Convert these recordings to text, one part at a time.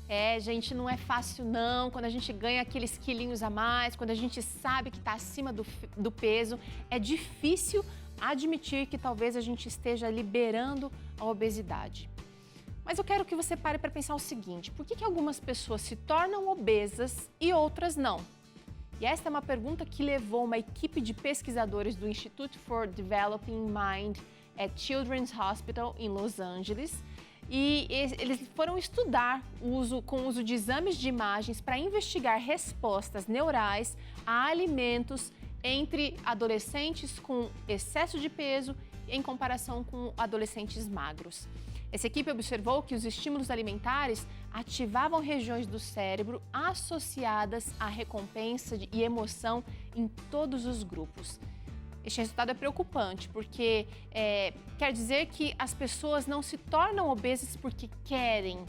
É, gente, não é fácil não, quando a gente ganha aqueles quilinhos a mais, quando a gente sabe que está acima do peso, é difícil admitir que talvez a gente esteja liberando a obesidade. Mas eu quero que você pare para pensar o seguinte, por que algumas pessoas se tornam obesas e outras não? E esta é uma pergunta que levou uma equipe de pesquisadores do Institute for Developing Mind at Children's Hospital em Los Angeles. E eles foram estudar com o uso de exames de imagens para investigar respostas neurais a alimentos entre adolescentes com excesso de peso em comparação com adolescentes magros. Essa equipe observou que os estímulos alimentares ativavam regiões do cérebro associadas à recompensa e emoção em todos os grupos. Este resultado é preocupante porque quer dizer que as pessoas não se tornam obesas porque querem.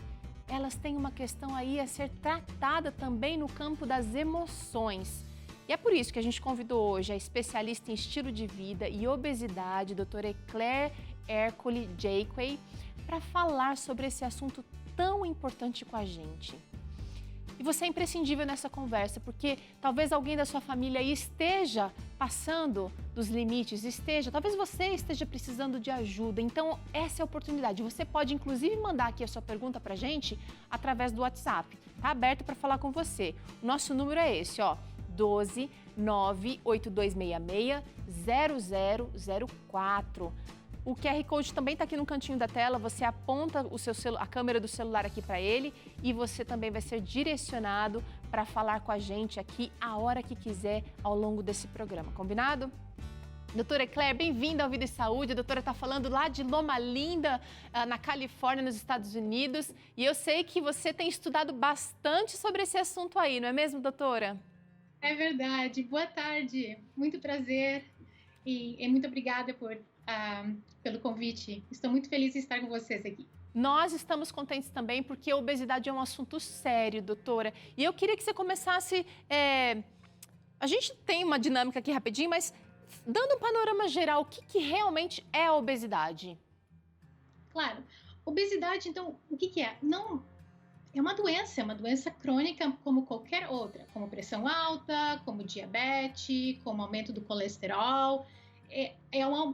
Elas têm uma questão aí a ser tratada também no campo das emoções. E é por isso que a gente convidou hoje a especialista em estilo de vida e obesidade, doutora Claire Ercole Jacquet, para falar sobre esse assunto tão importante com a gente. E você é imprescindível nessa conversa, porque talvez alguém da sua família esteja passando dos limites, talvez você esteja precisando de ajuda. Então, essa é a oportunidade. Você pode, inclusive, mandar aqui a sua pergunta para a gente através do WhatsApp. Está aberto para falar com você. O nosso número é esse, ó, 12 98266 0004. O QR Code também está aqui no cantinho da tela, você aponta a câmera do celular aqui para ele e você também vai ser direcionado para falar com a gente aqui a hora que quiser ao longo desse programa, combinado? Doutora Claire, bem-vinda ao Vida e Saúde. A doutora está falando lá de Loma Linda, na Califórnia, nos Estados Unidos. E eu sei que você tem estudado bastante sobre esse assunto aí, não é mesmo, doutora? É verdade. Boa tarde. Muito prazer e muito obrigada pelo convite. Estou muito feliz de estar com vocês aqui. Nós estamos contentes também porque a obesidade é um assunto sério, doutora. E eu queria que você começasse... A gente tem uma dinâmica aqui rapidinho, mas dando um panorama geral, o que realmente é a obesidade? Claro. Obesidade, então, o que é? Não... É uma doença crônica como qualquer outra, como pressão alta, como diabetes, como aumento do colesterol.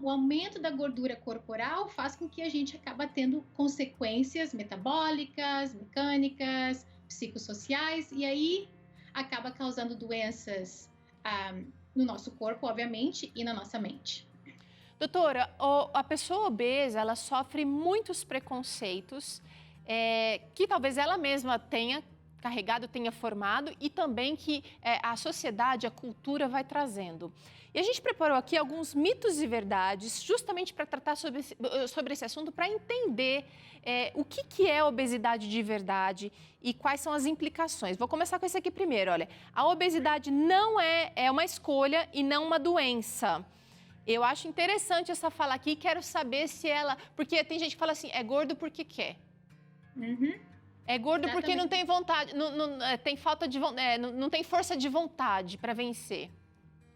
O aumento da gordura corporal faz com que a gente acaba tendo consequências metabólicas, mecânicas, psicossociais, e aí acaba causando doenças no nosso corpo, obviamente, e na nossa mente. Doutora, a pessoa obesa, ela sofre muitos preconceitos, que talvez ela mesma tenha carregado, tenha formado e também que a sociedade, a cultura vai trazendo. E a gente preparou aqui alguns mitos e verdades justamente para tratar sobre esse assunto, para entender o que é obesidade de verdade e quais são as implicações. Vou começar com esse aqui primeiro, olha. A obesidade não é uma escolha e não uma doença. Eu acho interessante essa fala aqui, quero saber se ela... Porque tem gente que fala assim, é gordo porque quer. Uhum. É gordo porque não tem vontade, tem falta de não tem força de vontade para vencer.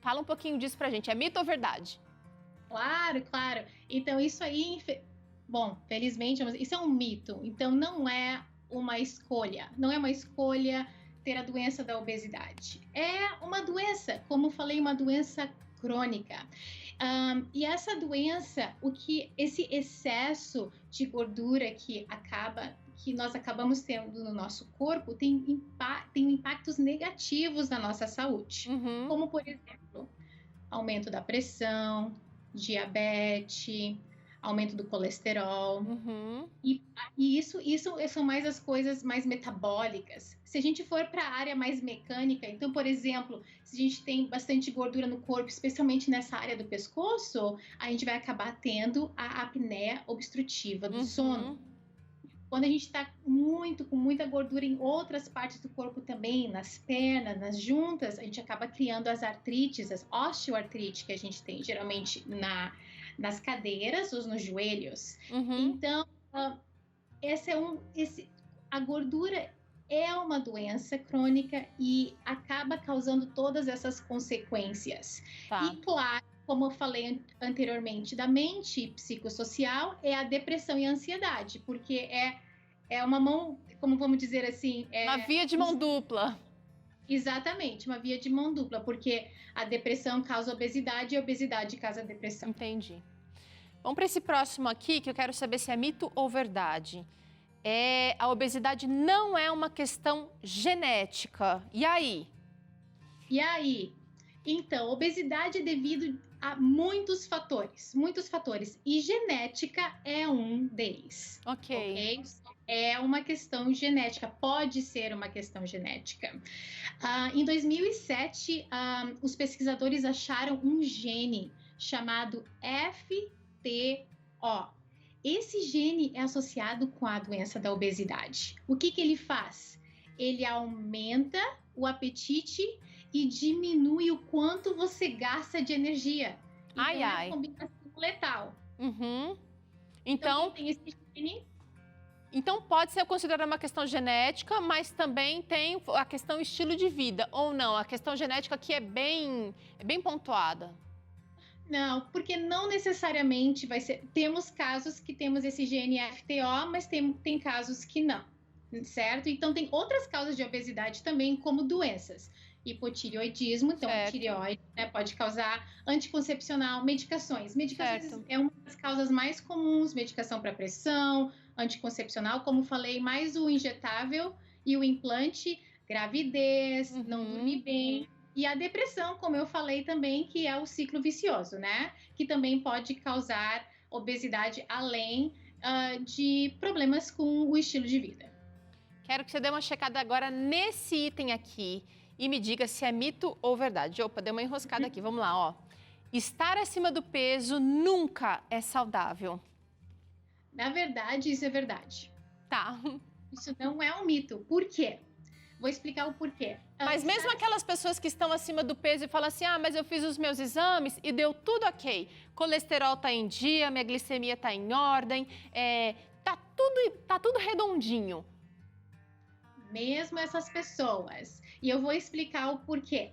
Fala um pouquinho disso pra gente, é mito ou verdade? Claro, claro. Então isso aí, bom, felizmente, isso é um mito. Então não é uma escolha, ter a doença da obesidade. É uma doença, como falei, uma doença crônica. E essa doença, esse excesso de gordura que nós acabamos tendo no nosso corpo tem impactos negativos na nossa saúde. Uhum. Como, por exemplo, aumento da pressão, diabetes, aumento do colesterol. Uhum. E isso são mais as coisas mais metabólicas. Se a gente for para a área mais mecânica, então, por exemplo, se a gente tem bastante gordura no corpo, especialmente nessa área do pescoço, a gente vai acabar tendo a apneia obstrutiva do sono. Quando a gente está com muita gordura em outras partes do corpo também, nas pernas, nas juntas, a gente acaba criando as artrites, as osteoartrite que a gente tem geralmente nas cadeiras ou nos joelhos. Uhum. Então, a gordura é uma doença crônica e acaba causando todas essas consequências. Tá. E claro, como eu falei anteriormente, da mente psicossocial é a depressão e a ansiedade, porque é uma mão, como vamos dizer assim, Uma via de mão dupla. exatamente, uma via de mão dupla, porque a depressão causa obesidade e a obesidade causa depressão. Entendi. Vamos para esse próximo aqui, que eu quero saber se é mito ou verdade. A obesidade não é uma questão genética. E aí? E aí? Então, obesidade é devido a muitos fatores, e genética é um deles. Ok. É uma questão genética, pode ser uma questão genética. Em 2007, os pesquisadores acharam um gene chamado FTO. Esse gene é associado com a doença da obesidade. O que ele faz? Ele aumenta o apetite e diminui o quanto você gasta de energia. Então, é uma combinação letal. Uhum. Então, tem esse gene. Então, pode ser considerada uma questão genética, mas também tem a questão estilo de vida, ou não? A questão genética aqui é bem pontuada. Não, porque não necessariamente vai ser. Temos casos que temos esse gene FTO, mas tem casos que não, certo? Então, tem outras causas de obesidade também, como doenças. Hipotireoidismo, então a tireoide, né, pode causar anticoncepcional, medicações. Medicações é uma das causas mais comuns, medicação para pressão, anticoncepcional, como falei, mais o injetável e o implante, gravidez, não dormir bem. E a depressão, como eu falei também, que é o ciclo vicioso, né? Que também pode causar obesidade, além de problemas com o estilo de vida. Quero que você dê uma checada agora nesse item aqui e me diga se é mito ou verdade. Opa, deu uma enroscada aqui, vamos lá, ó. Estar acima do peso nunca é saudável. Na verdade, isso é verdade. Tá. Isso não é um mito. Por quê? Vou explicar o porquê. Mas mesmo aquelas pessoas que estão acima do peso e falam assim, mas eu fiz os meus exames e deu tudo ok. Colesterol tá em dia, minha glicemia tá em ordem, tá tudo redondinho. Mesmo essas pessoas. E eu vou explicar o porquê.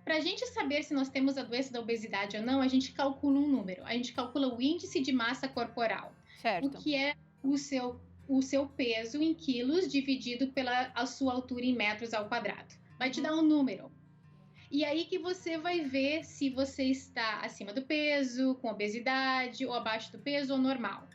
Para a gente saber se nós temos a doença da obesidade ou não, a gente calcula um número. A gente calcula o índice de massa corporal. Certo. O que é o seu peso em quilos dividido pela a sua altura em metros ao quadrado. Vai te dar um número. E aí que você vai ver se você está acima do peso, com obesidade, ou abaixo do peso ou normal.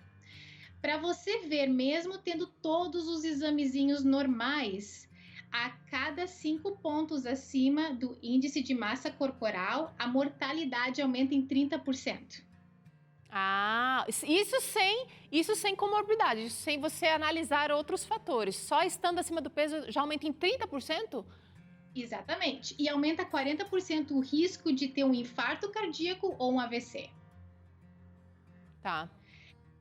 Para você ver, mesmo tendo todos os examezinhos normais, a cada 5 pontos acima do índice de massa corporal, a mortalidade aumenta em 30%. Isso sem comorbidade, sem você analisar outros fatores. Só estando acima do peso já aumenta em 30%? Exatamente. E aumenta 40% o risco de ter um infarto cardíaco ou um AVC. Tá.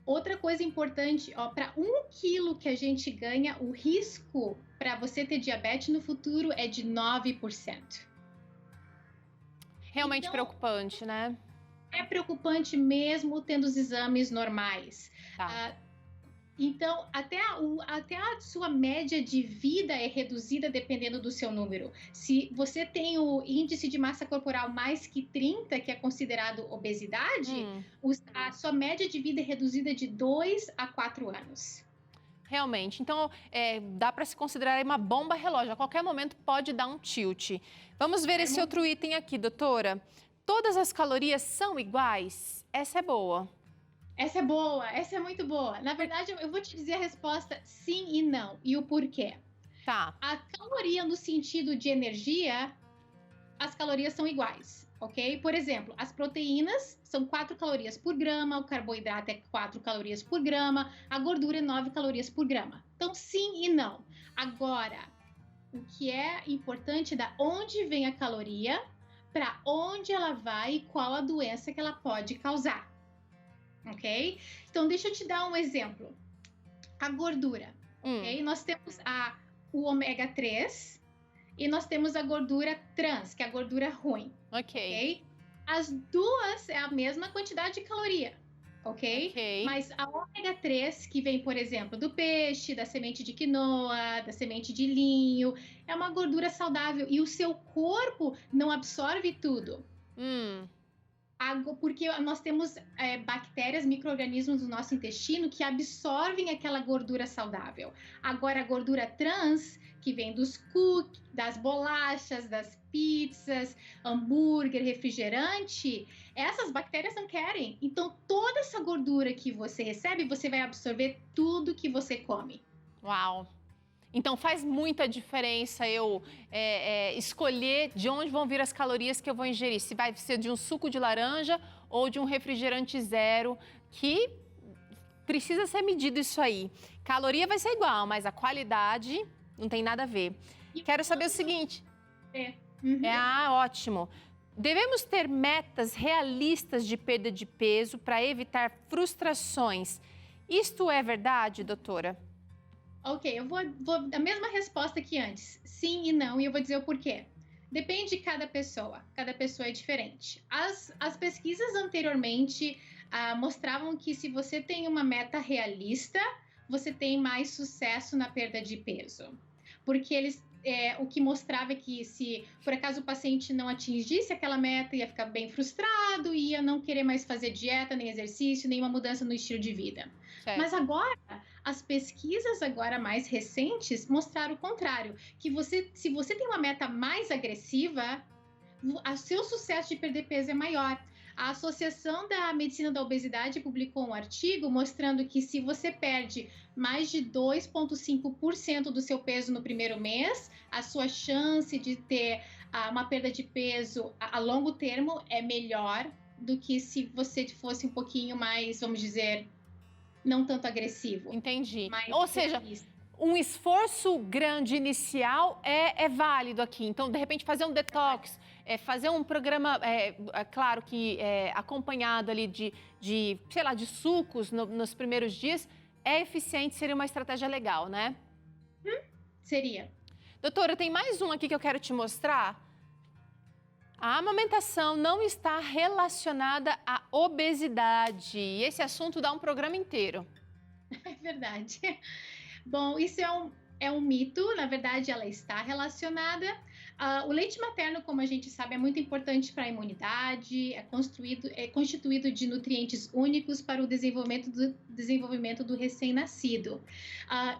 Outra coisa importante, para 1 quilo que a gente ganha, o risco para você ter diabetes no futuro é de 9%. Realmente preocupante, né? É preocupante mesmo tendo os exames normais. Tá. Então, até a sua média de vida é reduzida dependendo do seu número. Se você tem o índice de massa corporal mais que 30, que é considerado obesidade, a sua média de vida é reduzida de 2 a 4 anos. Realmente. Então, dá para se considerar uma bomba relógio. A qualquer momento pode dar um tilt. Vamos ver esse outro item aqui, doutora. Todas as calorias são iguais? Essa é boa. Essa é boa, essa é muito boa. Na verdade, eu vou te dizer a resposta sim e não. E o porquê. Tá. A caloria no sentido de energia, as calorias são iguais, ok? Por exemplo, as proteínas são 4 calorias por grama, o carboidrato é 4 calorias por grama, a gordura é 9 calorias por grama. Então, sim e não. Agora, o que é importante é da onde vem a caloria, para onde ela vai e qual a doença que ela pode causar. Ok? Então, deixa eu te dar um exemplo. A gordura, ok? Nós temos o ômega 3 e nós temos a gordura trans, que é a gordura ruim. Ok? As duas é a mesma quantidade de caloria, ok? Mas a ômega 3, que vem, por exemplo, do peixe, da semente de quinoa, da semente de linho, é uma gordura saudável e o seu corpo não absorve tudo. Porque nós temos bactérias, micro-organismos no nosso intestino que absorvem aquela gordura saudável. Agora, a gordura trans, que vem dos cookies, das bolachas, das pizzas, hambúrguer, refrigerante, essas bactérias não querem. Então, toda essa gordura que você recebe, você vai absorver tudo que você come. Uau! Então faz muita diferença eu escolher de onde vão vir as calorias que eu vou ingerir. Se vai ser de um suco de laranja ou de um refrigerante zero, que precisa ser medido isso aí. Caloria vai ser igual, mas a qualidade não tem nada a ver. Quero saber o seguinte. Ótimo. Devemos ter metas realistas de perda de peso para evitar frustrações. Isto é verdade, doutora? Ok, eu vou dar a mesma resposta que antes. Sim e não, e eu vou dizer o porquê. Depende de cada pessoa é diferente. As pesquisas anteriormente mostravam que se você tem uma meta realista, você tem mais sucesso na perda de peso. Porque o que mostrava é que se por acaso o paciente não atingisse aquela meta, ia ficar bem frustrado, ia não querer mais fazer dieta, nem exercício, nenhuma mudança no estilo de vida. Certo. Mas agora, as pesquisas agora mais recentes mostraram o contrário, que se você tem uma meta mais agressiva, o seu sucesso de perder peso é maior. A Associação da Medicina da Obesidade publicou um artigo mostrando que se você perde mais de 2,5% do seu peso no primeiro mês, a sua chance de ter uma perda de peso a longo termo é melhor do que se você fosse um pouquinho mais, vamos dizer, não tanto agressivo. Entendi. Ou seja, um esforço grande inicial é válido aqui. Então, de repente, fazer um detox, fazer um programa, claro que acompanhado ali de sucos nos primeiros dias, é eficiente, seria uma estratégia legal, né? Seria. Doutora, tem mais um aqui que eu quero te mostrar. A amamentação não está relacionada à obesidade. E esse assunto dá um programa inteiro. É verdade. Bom, isso é um mito. Na verdade, ela está relacionada. O leite materno, como a gente sabe, é muito importante para a imunidade, é constituído de nutrientes únicos para o desenvolvimento do recém-nascido.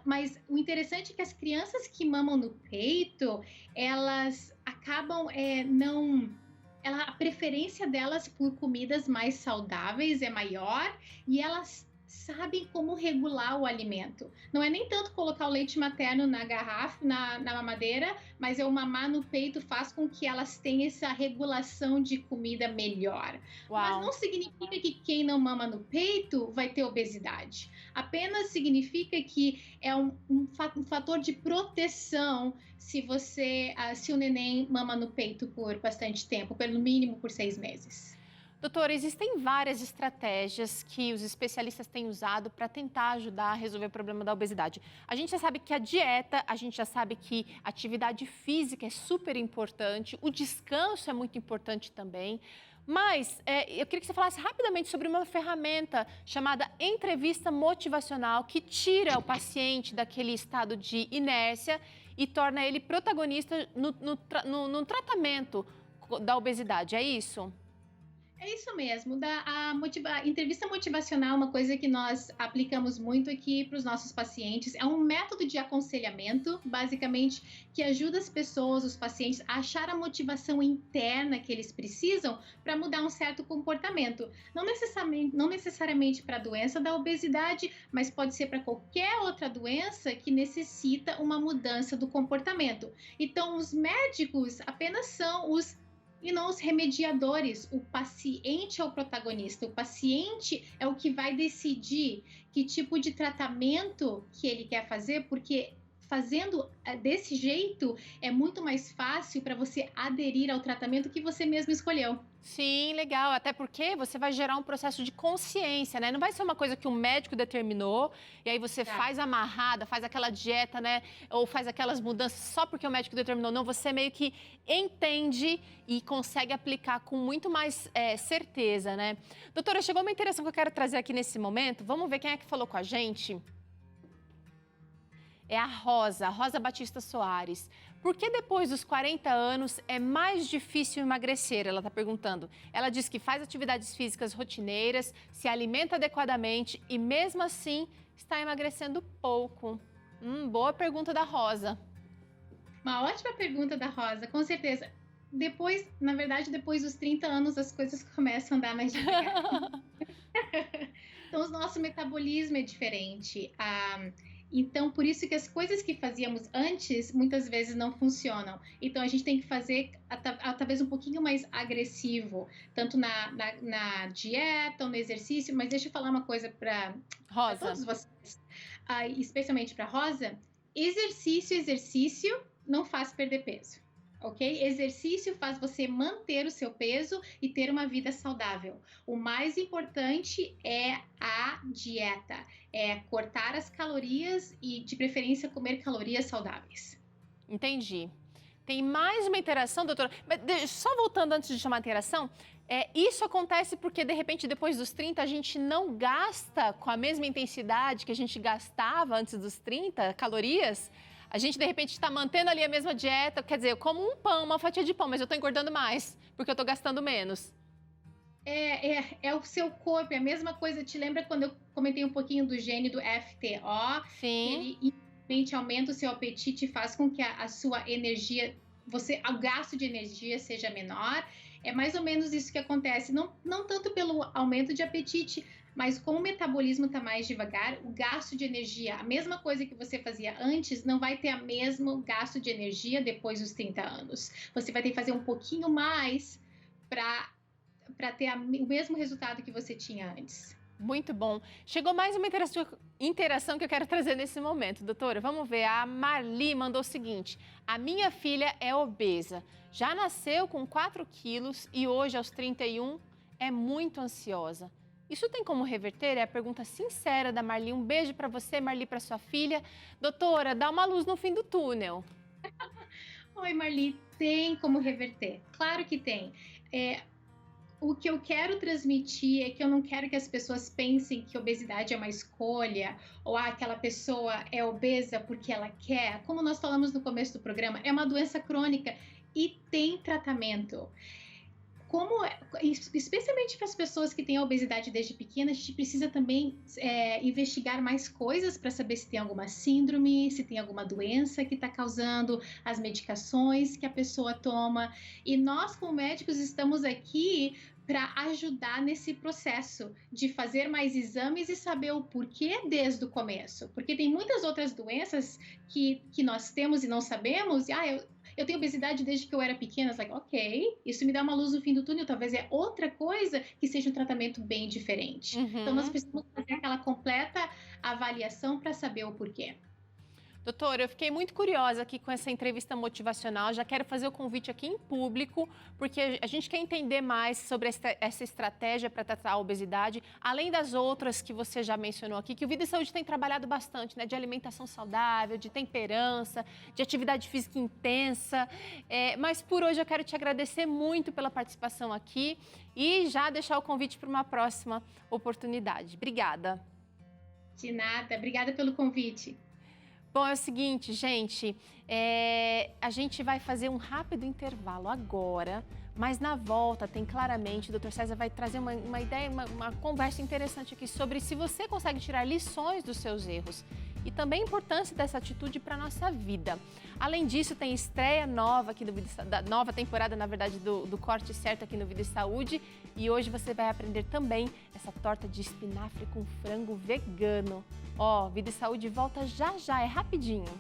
Mas o interessante é que as crianças que mamam no peito, elas acabam a preferência delas por comidas mais saudáveis é maior e elas sabem como regular o alimento. Não é nem tanto colocar o leite materno na garrafa, na mamadeira, mas o mamar no peito faz com que elas tenham essa regulação de comida melhor. Uau. Mas não significa que quem não mama no peito vai ter obesidade. Apenas significa que é um fator de proteção se o neném mama no peito por bastante tempo, pelo mínimo por 6 meses. Doutora, existem várias estratégias que os especialistas têm usado para tentar ajudar a resolver o problema da obesidade. A gente já sabe que a dieta, a gente já sabe que a atividade física é super importante, o descanso é muito importante também. Mas eu queria que você falasse rapidamente sobre uma ferramenta chamada entrevista motivacional que tira o paciente daquele estado de inércia e torna ele protagonista no tratamento da obesidade. É isso? É isso mesmo. A entrevista motivacional é uma coisa que nós aplicamos muito aqui para os nossos pacientes. É um método de aconselhamento, basicamente, que ajuda as pessoas, os pacientes, a achar a motivação interna que eles precisam para mudar um certo comportamento. Não necessariamente para a doença da obesidade, mas pode ser para qualquer outra doença que necessita uma mudança do comportamento. Então, os médicos apenas são os remediadores. O paciente é o protagonista, o paciente é o que vai decidir que tipo de tratamento que ele quer fazer, porque fazendo desse jeito é muito mais fácil para você aderir ao tratamento que você mesmo escolheu. Sim, legal. Até porque você vai gerar um processo de consciência, né? Não vai ser uma coisa que um médico determinou e aí você faz amarrada, faz aquela dieta, né? Ou faz aquelas mudanças só porque o médico determinou. Não, você meio que entende e consegue aplicar com muito mais certeza, né? Doutora, chegou uma interação que eu quero trazer aqui nesse momento. Vamos ver quem é que falou com a gente. É a Rosa Batista Soares. Por que depois dos 40 anos é mais difícil emagrecer? Ela está perguntando. Ela diz que faz atividades físicas rotineiras, se alimenta adequadamente e mesmo assim está emagrecendo pouco. Boa pergunta da Rosa. Uma ótima pergunta da Rosa, com certeza. Depois, na verdade, depois dos 30 anos, as coisas começam a andar mais devagar. Então, o nosso metabolismo é diferente. Então, por isso que as coisas que fazíamos antes, muitas vezes não funcionam. Então, a gente tem que fazer, talvez, um pouquinho mais agressivo, tanto na dieta ou no exercício. Mas deixa eu falar uma coisa para todos vocês, especialmente para Rosa. Exercício não faz perder peso. Ok? Exercício faz você manter o seu peso e ter uma vida saudável. O mais importante é a dieta, é cortar as calorias e, de preferência, comer calorias saudáveis. Entendi. Tem mais uma interação, doutora? Mas, só voltando antes de chamar a interação, isso acontece porque, de repente, depois dos 30, a gente não gasta com a mesma intensidade que a gente gastava antes dos 30 calorias? A gente, de repente, está mantendo ali a mesma dieta, quer dizer, eu como um pão, uma fatia de pão, mas eu estou engordando mais, porque eu estou gastando menos. É o seu corpo, é a mesma coisa. Te lembra quando eu comentei um pouquinho do gene do FTO? Sim. Ele realmente aumenta o seu apetite e faz com que a sua energia, o gasto de energia seja menor. É mais ou menos isso que acontece, não tanto pelo aumento de apetite, mas como o metabolismo está mais devagar, o gasto de energia, a mesma coisa que você fazia antes, não vai ter o mesmo gasto de energia depois dos 30 anos. Você vai ter que fazer um pouquinho mais para ter o mesmo resultado que você tinha antes. Muito bom. Chegou mais uma interação que eu quero trazer nesse momento, doutora. Vamos ver, a Marli mandou o seguinte: a minha filha é obesa, já nasceu com 4 quilos e hoje, aos 31, é muito ansiosa. Isso tem como reverter? É a pergunta sincera da Marli. Um beijo para você, Marli, para sua filha. Doutora, dá uma luz no fim do túnel. Oi, Marli, tem como reverter? Claro que tem. O que eu quero transmitir é que eu não quero que as pessoas pensem que obesidade é uma escolha ou aquela pessoa é obesa porque ela quer. Como nós falamos no começo do programa, é uma doença crônica e tem tratamento. Especialmente para as pessoas que têm a obesidade desde pequena, a gente precisa também investigar mais coisas para saber se tem alguma síndrome, se tem alguma doença que está causando, as medicações que a pessoa toma. E nós, como médicos, estamos aqui para ajudar nesse processo de fazer mais exames e saber o porquê desde o começo. Porque tem muitas outras doenças que nós temos e não sabemos. Eu tenho obesidade desde que eu era pequena. Ok, isso me dá uma luz no fim do túnel. Talvez é outra coisa que seja um tratamento bem diferente. Então, nós precisamos fazer aquela completa avaliação para saber o porquê. Doutora, eu fiquei muito curiosa aqui com essa entrevista motivacional. Já quero fazer o convite aqui em público, porque a gente quer entender mais sobre essa estratégia para tratar a obesidade, além das outras que você já mencionou aqui, que o Vida e Saúde tem trabalhado bastante, né? De alimentação saudável, de temperança, de atividade física intensa. Mas por hoje eu quero te agradecer muito pela participação aqui e já deixar o convite para uma próxima oportunidade. Obrigada. De nada, obrigada pelo convite. Bom, é o seguinte, gente, a gente vai fazer um rápido intervalo agora, mas na volta tem claramente, o Dr. César vai trazer uma ideia, uma conversa interessante aqui sobre se você consegue tirar lições dos seus erros e também a importância dessa atitude para a nossa vida. Além disso, tem estreia nova aqui da nova temporada, na verdade, do Corte Certo aqui no Vida e Saúde. E hoje você vai aprender também essa torta de espinafre com frango vegano. Vida e Saúde volta já já, é rapidinho.